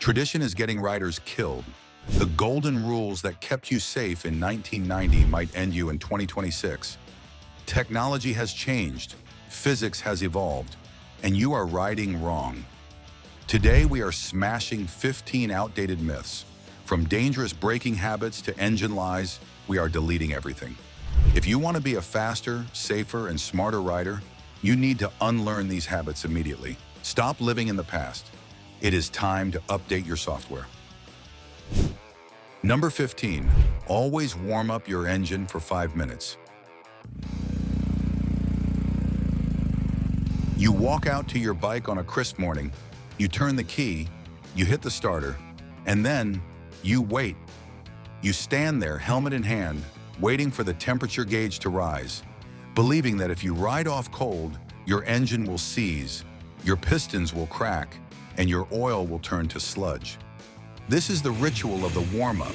Tradition is getting riders killed. The golden rules that kept you safe in 1990 might end you in 2026. Technology has changed, physics has evolved, and you are riding wrong. Today we are smashing 15 outdated myths. From dangerous braking habits to engine lies, we are deleting everything. If you want to be a faster, safer, and smarter rider, you need to unlearn these habits immediately. Stop living in the past. It is time to update your software. Number 15, always warm up your engine for 5 minutes. You walk out to your bike on a crisp morning, you turn the key, you hit the starter, and then you wait. You stand there, helmet in hand, waiting for the temperature gauge to rise, believing that if you ride off cold, your engine will seize, your pistons will crack, and your oil will turn to sludge. This is the ritual of the warm-up,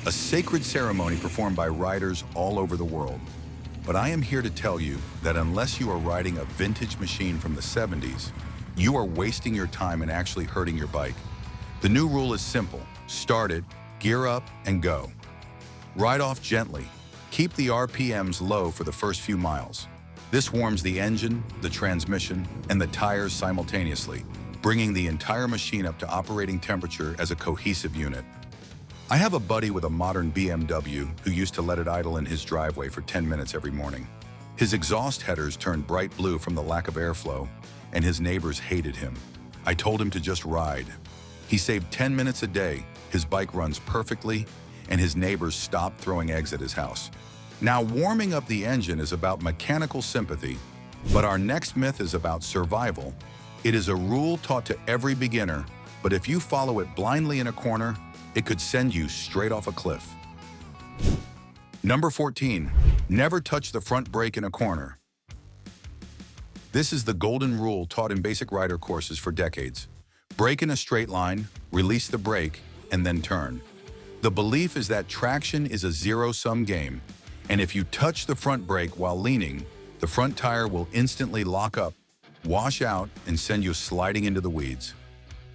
a sacred ceremony performed by riders all over the world. But I am here to tell you that unless you are riding a vintage machine from the 70s, you are wasting your time and actually hurting your bike. The new rule is simple. Start it, gear up, and go. Ride off gently. Keep the RPMs low for the first few miles. This warms the engine, the transmission, and the tires simultaneously, bringing the entire machine up to operating temperature as a cohesive unit. I have a buddy with a modern BMW who used to let it idle in his driveway for 10 minutes every morning. His exhaust headers turned bright blue from the lack of airflow, and his neighbors hated him. I told him to just ride. He saved 10 minutes a day, his bike runs perfectly, and his neighbors stopped throwing eggs at his house. Now, warming up the engine is about mechanical sympathy, but our next myth is about survival. It is a rule taught to every beginner, but if you follow it blindly in a corner, it could send you straight off a cliff. Number 14, never touch the front brake in a corner. This is the golden rule taught in basic rider courses for decades. Brake in a straight line, release the brake, and then turn. The belief is that traction is a zero-sum game, and if you touch the front brake while leaning, the front tire will instantly lock up, wash out, and send you sliding into the weeds.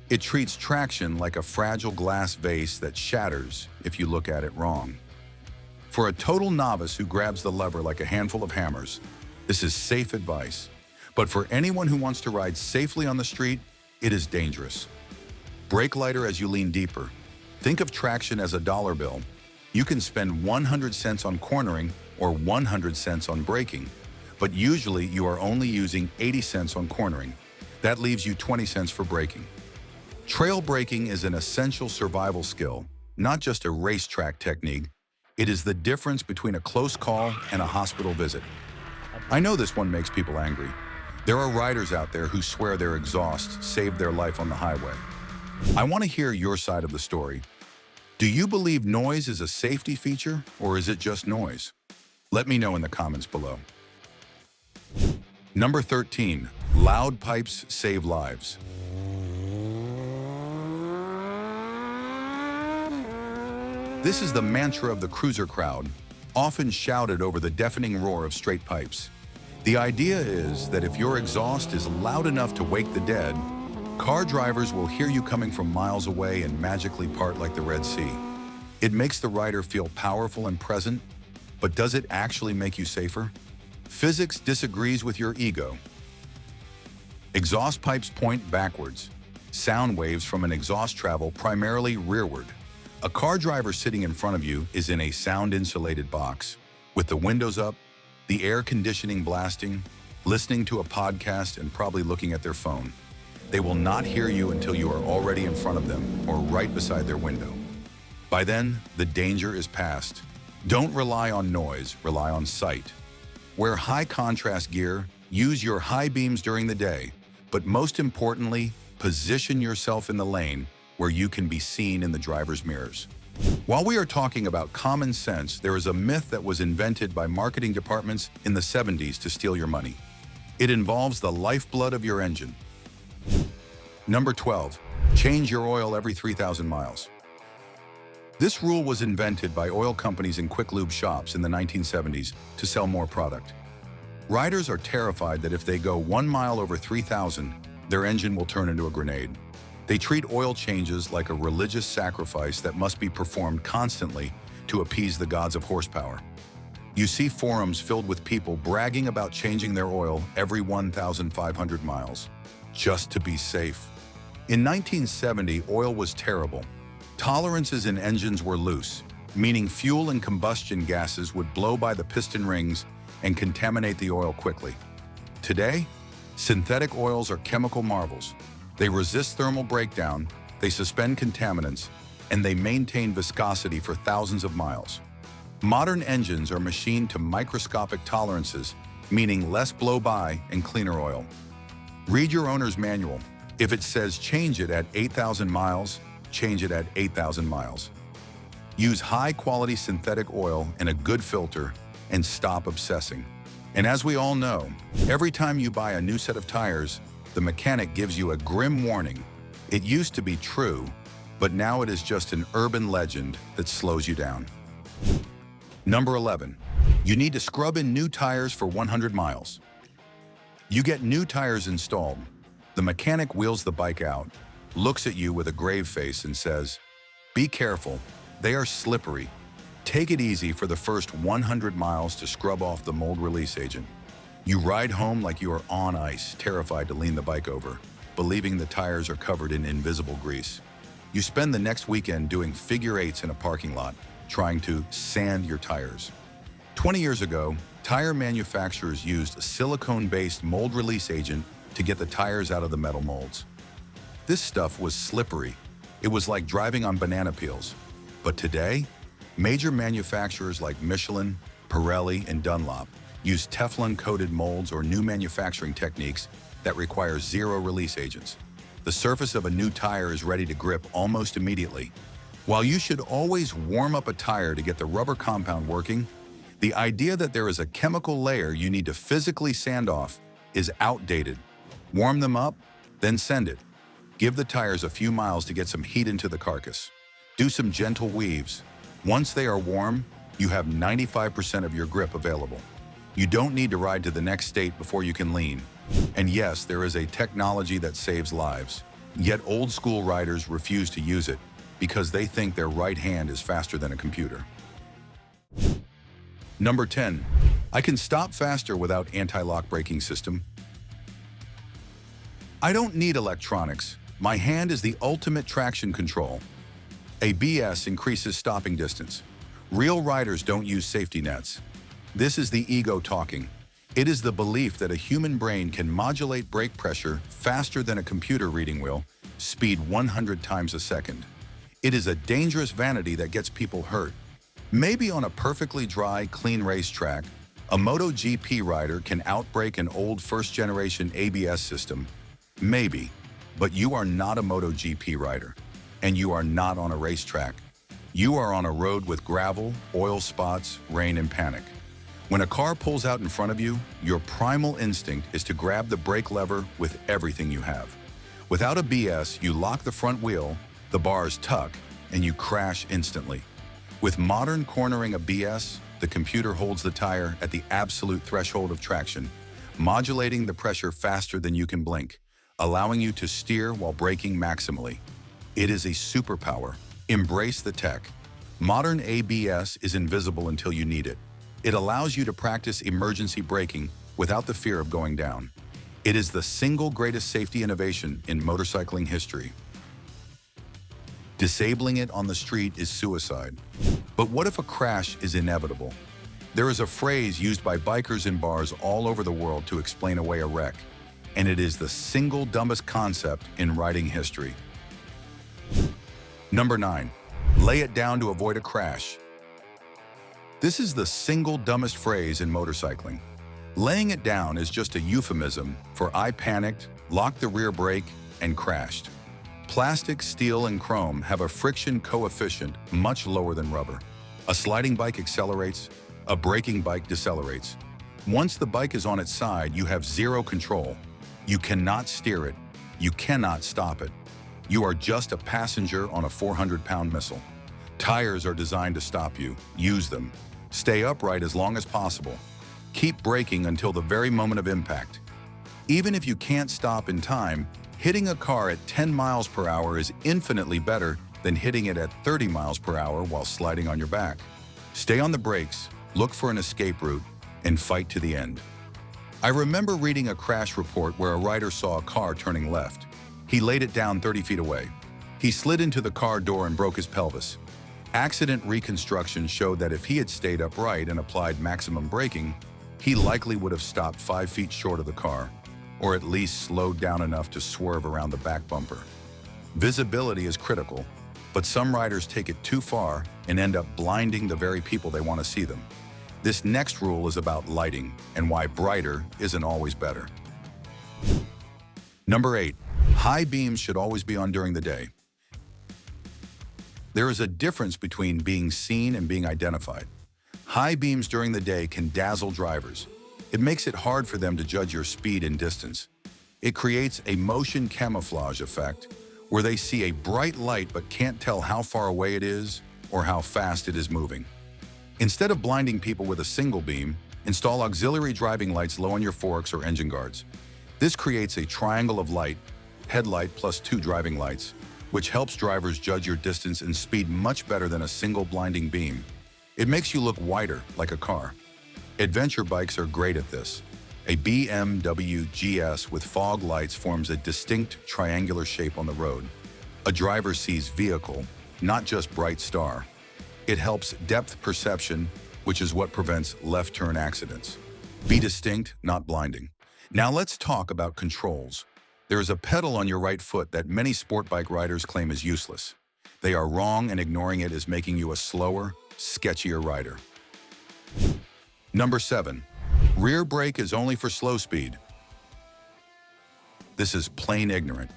It treats traction like a fragile glass vase that shatters if you look at it wrong. For a total novice who grabs the lever like a handful of hammers, this is safe advice. But for anyone who wants to ride safely on the street, it is dangerous. Brake lighter as you lean deeper. Think of traction as a dollar bill. You can spend 100 cents on cornering or 100 cents on braking, but usually you are only using 80 cents on cornering. That leaves you 20 cents for braking. Trail braking is an essential survival skill, not just a racetrack technique. It is the difference between a close call and a hospital visit. I know this one makes people angry. There are riders out there who swear their exhaust saved their life on the highway. I want to hear your side of the story. Do you believe noise is a safety feature, or is it just noise? Let me know in the comments below. Number 13, loud pipes save lives. This is the mantra of the cruiser crowd, often shouted over the deafening roar of straight pipes. The idea is that if your exhaust is loud enough to wake the dead, car drivers will hear you coming from miles away and magically part like the Red Sea. It makes the rider feel powerful and present, but does it actually make you safer? Physics disagrees with your ego. Exhaust pipes point backwards. Sound waves from an exhaust travel primarily rearward. A car driver sitting in front of you is in a sound-insulated box, with the windows up, the air conditioning blasting, listening to a podcast, and probably looking at their phone. They will not hear you until you are already in front of them or right beside their window. By then, the danger is past. Don't rely on noise, rely on sight. Wear high-contrast gear, use your high beams during the day, but most importantly, position yourself in the lane where you can be seen in the driver's mirrors. While we are talking about common sense, there is a myth that was invented by marketing departments in the 70s to steal your money. It involves the lifeblood of your engine. Number 12, change your oil every 3,000 miles. This rule was invented by oil companies and quick lube shops in the 1970s to sell more product. Riders are terrified that if they go 1 mile over 3,000, their engine will turn into a grenade. They treat oil changes like a religious sacrifice that must be performed constantly to appease the gods of horsepower. You see forums filled with people bragging about changing their oil every 1,500 miles, just to be safe. In 1970, oil was terrible. Tolerances in engines were loose, meaning fuel and combustion gases would blow by the piston rings and contaminate the oil quickly. Today, synthetic oils are chemical marvels. They resist thermal breakdown, they suspend contaminants, and they maintain viscosity for thousands of miles. Modern engines are machined to microscopic tolerances, meaning less blow-by and cleaner oil. Read your owner's manual. If it says change it at 8,000 miles, change it at 8,000 miles. Use high-quality synthetic oil and a good filter and stop obsessing. And as we all know, every time you buy a new set of tires, the mechanic gives you a grim warning. It used to be true, but now it is just an urban legend that slows you down. Number 11. You need to scrub in new tires for 100 miles. You get new tires installed. The mechanic wheels the bike out, looks at you with a grave face and says, "Be careful, they are slippery. Take it easy for the first 100 miles to scrub off the mold release agent." You ride home like you are on ice, terrified to lean the bike over, believing the tires are covered in invisible grease. You spend the next weekend doing figure eights in a parking lot, trying to sand your tires. 20 years ago, tire manufacturers used a silicone-based mold release agent to get the tires out of the metal molds. This stuff was slippery. It was like driving on banana peels. But today, major manufacturers like Michelin, Pirelli, and Dunlop use Teflon-coated molds or new manufacturing techniques that require zero release agents. The surface of a new tire is ready to grip almost immediately. While you should always warm up a tire to get the rubber compound working, the idea that there is a chemical layer you need to physically sand off is outdated. Warm them up, then send it. Give the tires a few miles to get some heat into the carcass. Do some gentle weaves. Once they are warm, you have 95% of your grip available. You don't need to ride to the next state before you can lean. And yes, there is a technology that saves lives. Yet old school riders refuse to use it because they think their right hand is faster than a computer. Number 10. I can stop faster without anti-lock braking system. I don't need electronics. My hand is the ultimate traction control. ABS increases stopping distance. Real riders don't use safety nets. This is the ego talking. It is the belief that a human brain can modulate brake pressure faster than a computer reading will, speed 100 times a second. It is a dangerous vanity that gets people hurt. Maybe on a perfectly dry, clean racetrack, a MotoGP rider can outbrake an old first-generation ABS system. Maybe, but you are not a MotoGP rider, and you are not on a racetrack. You are on a road with gravel, oil spots, rain, and panic. When a car pulls out in front of you, your primal instinct is to grab the brake lever with everything you have. Without a BS, you lock the front wheel, the bars tuck, and you crash instantly. With modern cornering ABS, the computer holds the tire at the absolute threshold of traction, modulating the pressure faster than you can blink, allowing you to steer while braking maximally. It is a superpower. Embrace the tech. Modern ABS is invisible until you need it. It allows you to practice emergency braking without the fear of going down. It is the single greatest safety innovation in motorcycling history. Disabling it on the street is suicide. But what if a crash is inevitable? There is a phrase used by bikers in bars all over the world to explain away a wreck, and it is the single dumbest concept in riding history. Number 9. Lay it down to avoid a crash. This is the single dumbest phrase in motorcycling. Laying it down is just a euphemism for I panicked, locked the rear brake, and crashed. Plastic, steel, and chrome have a friction coefficient much lower than rubber. A sliding bike accelerates, a braking bike decelerates. Once the bike is on its side, you have zero control. You cannot steer it. You cannot stop it. You are just a passenger on a 400-pound missile. Tires are designed to stop you. Use them. Stay upright as long as possible. Keep braking until the very moment of impact. Even if you can't stop in time, Hitting a car at 10 miles per hour is infinitely better than hitting it at 30 miles per hour while sliding on your back. Stay on the brakes, look for an escape route, and fight to the end. I remember reading a crash report where a rider saw a car turning left. He laid it down 30 feet away. He slid into the car door and broke his pelvis. Accident reconstruction showed that if he had stayed upright and applied maximum braking, he likely would have stopped 5 feet short of the car, or at least slowed down enough to swerve around the back bumper. Visibility is critical, but some riders take it too far and end up blinding the very people they want to see them. This next rule is about lighting and why brighter isn't always better. Number 8. High beams should always be on during the day. There is a difference between being seen and being identified. High beams during the day can dazzle drivers. It makes it hard for them to judge your speed and distance. It creates a motion camouflage effect where they see a bright light but can't tell how far away it is or how fast it is moving. Instead of blinding people with a single beam, install auxiliary driving lights low on your forks or engine guards. This creates a triangle of light, headlight plus 2 driving lights, which helps drivers judge your distance and speed much better than a single blinding beam. It makes you look wider, like a car. Adventure bikes are great at this. A BMW GS with fog lights forms a distinct triangular shape on the road. A driver sees vehicle, not just bright star. It helps depth perception, which is what prevents left turn accidents. Be distinct, not blinding. Now let's talk about controls. There is a pedal on your right foot that many sport bike riders claim is useless. They are wrong, and ignoring it is making you a slower, sketchier rider. Number 7. Rear brake is only for slow speed. This is plain ignorant.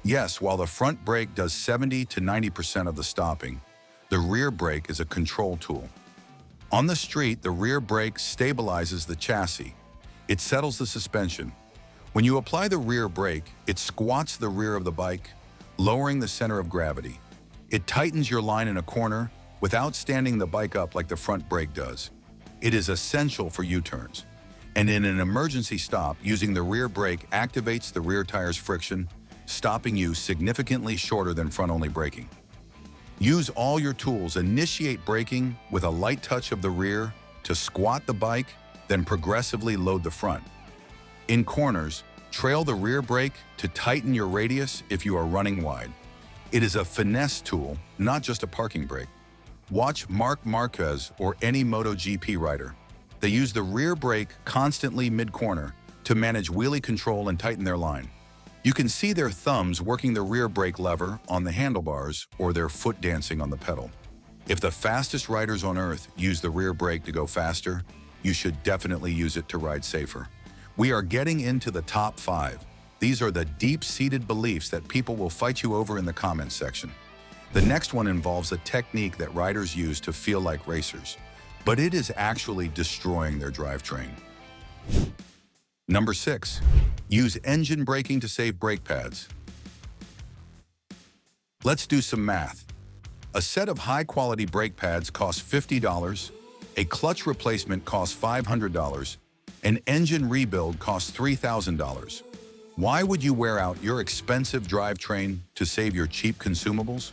Yes, while the front brake does 70 to 90% of the stopping, the rear brake is a control tool. On the street, the rear brake stabilizes the chassis. It settles the suspension. When you apply the rear brake, it squats the rear of the bike, lowering the center of gravity. It tightens your line in a corner without standing the bike up like the front brake does. It is essential for U-turns. And in an emergency stop, using the rear brake activates the rear tire's friction, stopping you significantly shorter than front-only braking. Use all your tools. Initiate braking with a light touch of the rear to squat the bike, then progressively load the front. In corners, trail the rear brake to tighten your radius if you are running wide. It is a finesse tool, not just a parking brake. Watch Marc Marquez or any MotoGP rider. They use the rear brake constantly mid-corner to manage wheelie control and tighten their line. You can see their thumbs working the rear brake lever on the handlebars or their foot dancing on the pedal. If the fastest riders on earth use the rear brake to go faster, you should definitely use it to ride safer. We are getting into the top 5. These are the deep-seated beliefs that people will fight you over in the comments section. The next one involves a technique that riders use to feel like racers, but it is actually destroying their drivetrain. Number 6. Use engine braking to save brake pads. Let's do some math. A set of high-quality brake pads costs $50, a clutch replacement costs $500, an engine rebuild costs $3,000. Why would you wear out your expensive drivetrain to save your cheap consumables?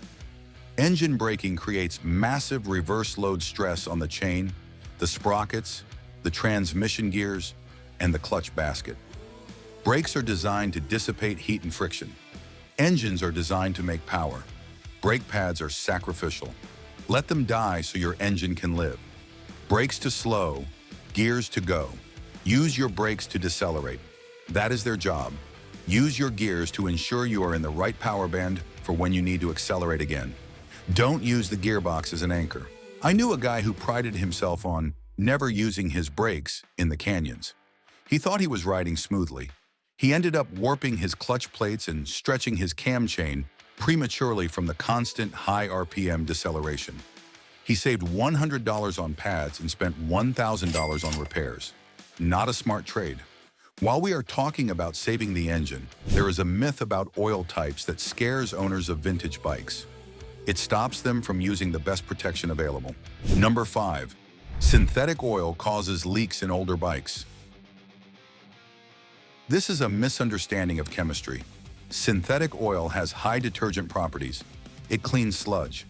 Engine braking creates massive reverse load stress on the chain, the sprockets, the transmission gears, and the clutch basket. Brakes are designed to dissipate heat and friction. Engines are designed to make power. Brake pads are sacrificial. Let them die so your engine can live. Brakes to slow, gears to go. Use your brakes to decelerate. That is their job. Use your gears to ensure you are in the right power band for when you need to accelerate again. Don't use the gearbox as an anchor. I knew a guy who prided himself on never using his brakes in the canyons. He thought he was riding smoothly. He ended up warping his clutch plates and stretching his cam chain prematurely from the constant high RPM deceleration. He saved $100 on pads and spent $1,000 on repairs. Not a smart trade. While we are talking about saving the engine, there is a myth about oil types that scares owners of vintage bikes. It stops them from using the best protection available. Number 5. Synthetic oil causes leaks in older bikes. This is a misunderstanding of chemistry. Synthetic oil has high detergent properties. It cleans sludge.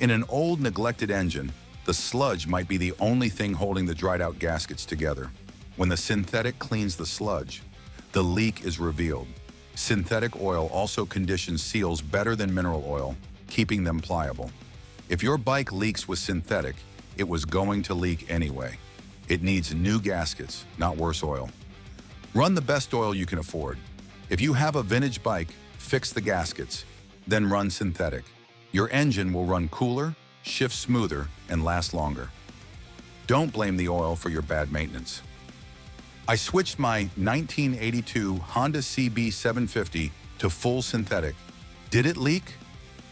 In an old, neglected engine, the sludge might be the only thing holding the dried-out gaskets together. When the synthetic cleans the sludge, the leak is revealed. Synthetic oil also conditions seals better than mineral oil, keeping them pliable. If your bike leaks with synthetic, it was going to leak anyway. It needs new gaskets, not worse oil. Run the best oil you can afford. If you have a vintage bike, fix the gaskets, then run synthetic. Your engine will run cooler, shift smoother, and last longer. Don't blame the oil for your bad maintenance. I switched my 1982 Honda CB 750 to full synthetic. Did it leak?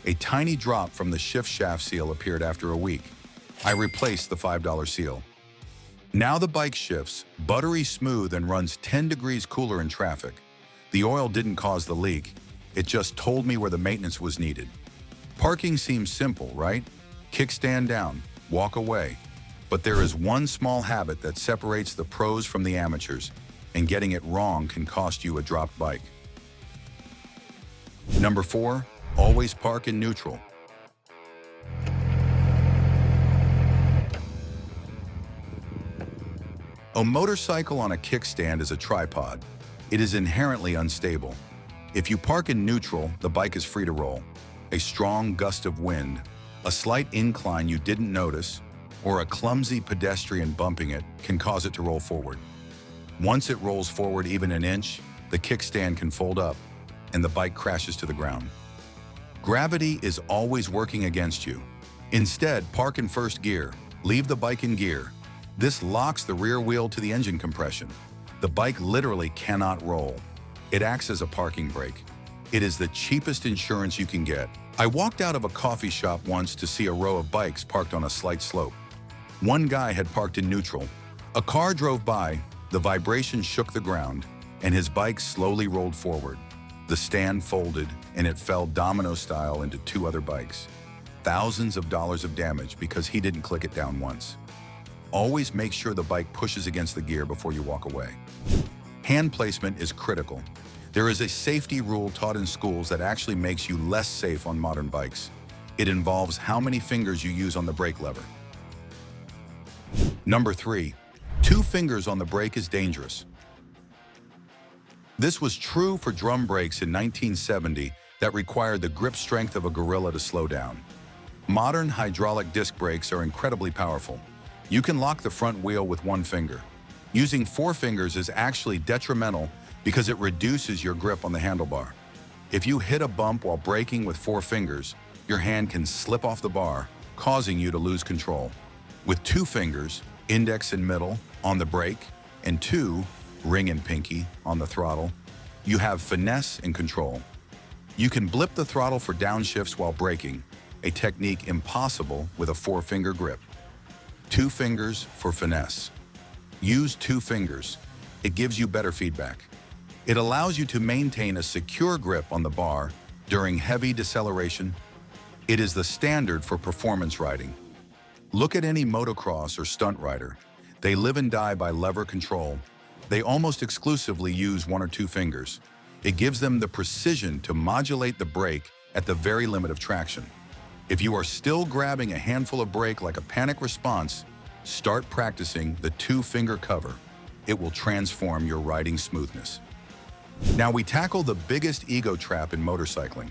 A tiny drop from the shift shaft seal appeared after a week. I replaced the $5 seal. Now the bike shifts, buttery smooth, and runs 10 degrees cooler in traffic. The oil didn't cause the leak. It just told me where the maintenance was needed. Parking seems simple, right? Kickstand down, walk away. But there is one small habit that separates the pros from the amateurs, and getting it wrong can cost you a dropped bike. Number 4, always park in neutral. A motorcycle on a kickstand is a tripod. It is inherently unstable. If you park in neutral, the bike is free to roll. A strong gust of wind, a slight incline you didn't notice, or a clumsy pedestrian bumping it can cause it to roll forward. Once it rolls forward even an inch, the kickstand can fold up, and the bike crashes to the ground. Gravity is always working against you. Instead, park in first gear, leave the bike in gear. This locks the rear wheel to the engine compression. The bike literally cannot roll. It acts as a parking brake. It is the cheapest insurance you can get. I walked out of a coffee shop once to see a row of bikes parked on a slight slope. One guy had parked in neutral. A car drove by, the vibration shook the ground, and his bike slowly rolled forward. The stand folded, and it fell domino style into 2 other bikes. Thousands of dollars of damage because he didn't click it down once. Always make sure the bike pushes against the gear before you walk away. Hand placement is critical. There is a safety rule taught in schools that actually makes you less safe on modern bikes. It involves how many fingers you use on the brake lever. Number 3, 2 fingers on the brake is dangerous. This was true for drum brakes in 1970 that required the grip strength of a gorilla to slow down. Modern hydraulic disc brakes are incredibly powerful. You can lock the front wheel with 1 finger. Using 4 fingers is actually detrimental because it reduces your grip on the handlebar. If you hit a bump while braking with 4 fingers, your hand can slip off the bar, causing you to lose control. With 2 fingers, index and middle, on the brake, and 2, ring and pinky, on the throttle, you have finesse and control. You can blip the throttle for downshifts while braking, a technique impossible with a 4-finger grip. 2 fingers for finesse. Use 2 fingers. It gives you better feedback. It allows you to maintain a secure grip on the bar during heavy deceleration. It is the standard for performance riding. Look at any motocross or stunt rider. They live and die by lever control. They almost exclusively use 1 or 2 fingers. It gives them the precision to modulate the brake at the very limit of traction. If you are still grabbing a handful of brake like a panic response, start practicing the 2-finger cover. It will transform your riding smoothness. Now we tackle the biggest ego trap in motorcycling.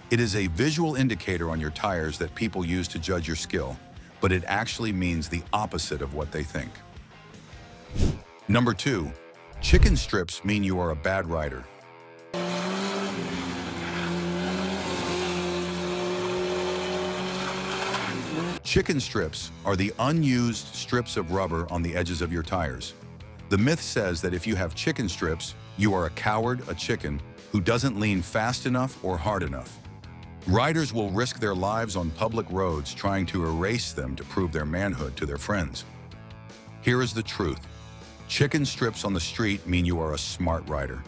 It is a visual indicator on your tires that people use to judge your skill, but it actually means the opposite of what they think. Number 2, chicken strips mean you are a bad rider. Chicken strips are the unused strips of rubber on the edges of your tires. The myth says that if you have chicken strips, you are a coward, a chicken, who doesn't lean fast enough or hard enough. Riders will risk their lives on public roads trying to erase them to prove their manhood to their friends. Here is the truth. Chicken strips on the street mean you are a smart rider.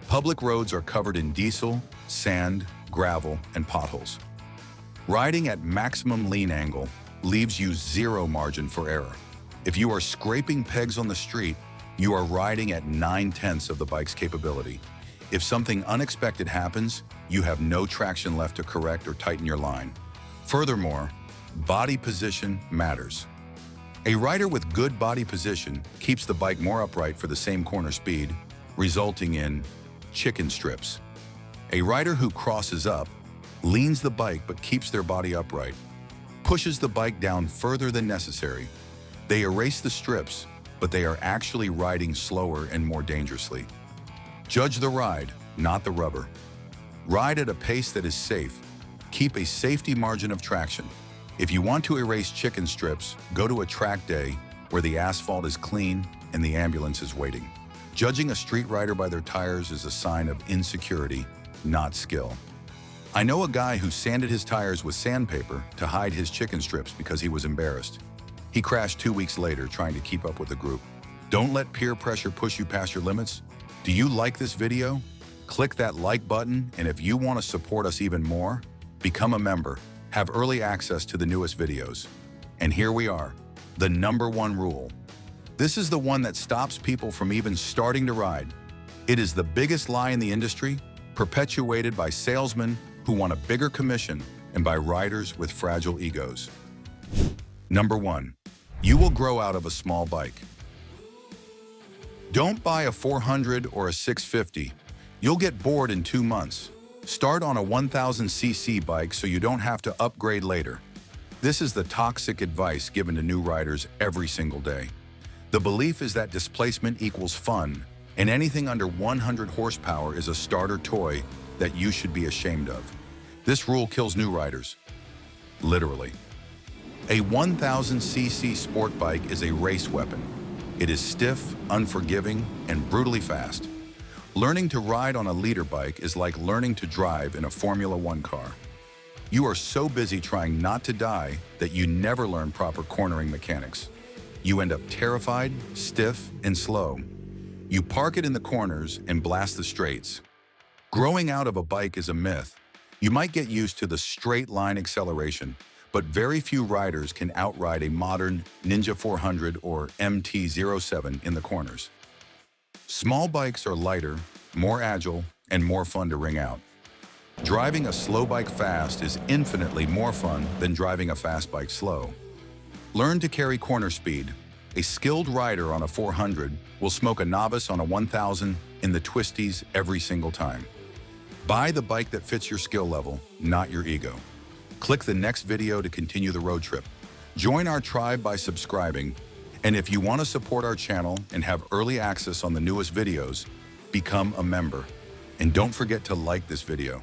Public roads are covered in diesel, sand, gravel, and potholes. Riding at maximum lean angle leaves you 0 margin for error. If you are scraping pegs on the street, you are riding at 9/10 of the bike's capability. If something unexpected happens, you have no traction left to correct or tighten your line. Furthermore, body position matters. A rider with good body position keeps the bike more upright for the same corner speed, resulting in chicken strips. A rider who crosses up, leans the bike but keeps their body upright, pushes the bike down further than necessary. They erase the strips, but they are actually riding slower and more dangerously. Judge the ride, not the rubber. Ride at a pace that is safe. Keep a safety margin of traction. If you want to erase chicken strips, go to a track day where the asphalt is clean and the ambulance is waiting. Judging a street rider by their tires is a sign of insecurity, not skill. I know a guy who sanded his tires with sandpaper to hide his chicken strips because he was embarrassed. He crashed 2 weeks later trying to keep up with the group. Don't let peer pressure push you past your limits. Do you like this video? Click that like button, and if you want to support us even more, become a member. Have early access to the newest videos. And here we are, the #1 rule. This is the one that stops people from even starting to ride. It is the biggest lie in the industry, perpetuated by salesmen who want a bigger commission and by riders with fragile egos. #1. You will grow out of a small bike. Don't buy a 400 or a 650. You'll get bored in 2 months. Start on a 1000cc bike so you don't have to upgrade later. This is the toxic advice given to new riders every single day. The belief is that displacement equals fun, and anything under 100 horsepower is a starter toy that you should be ashamed of. This rule kills new riders. Literally. A 1000cc sport bike is a race weapon. It is stiff, unforgiving, and brutally fast. Learning to ride on a leader bike is like learning to drive in a Formula One car. You are so busy trying not to die that you never learn proper cornering mechanics. You end up terrified, stiff, and slow. You park it in the corners and blast the straights. Growing out of a bike is a myth. You might get used to the straight line acceleration, but very few riders can outride a modern Ninja 400 or MT-07 in the corners. Small bikes are lighter, more agile, and more fun to wring out. Driving a slow bike fast is infinitely more fun than driving a fast bike slow. Learn to carry corner speed. A skilled rider on a 400 will smoke a novice on a 1000 in the twisties every single time. Buy the bike that fits your skill level, not your ego. Click the next video to continue the road trip. Join our tribe by subscribing, and if you want to support our channel and have early access on the newest videos, become a member. And don't forget to like this video.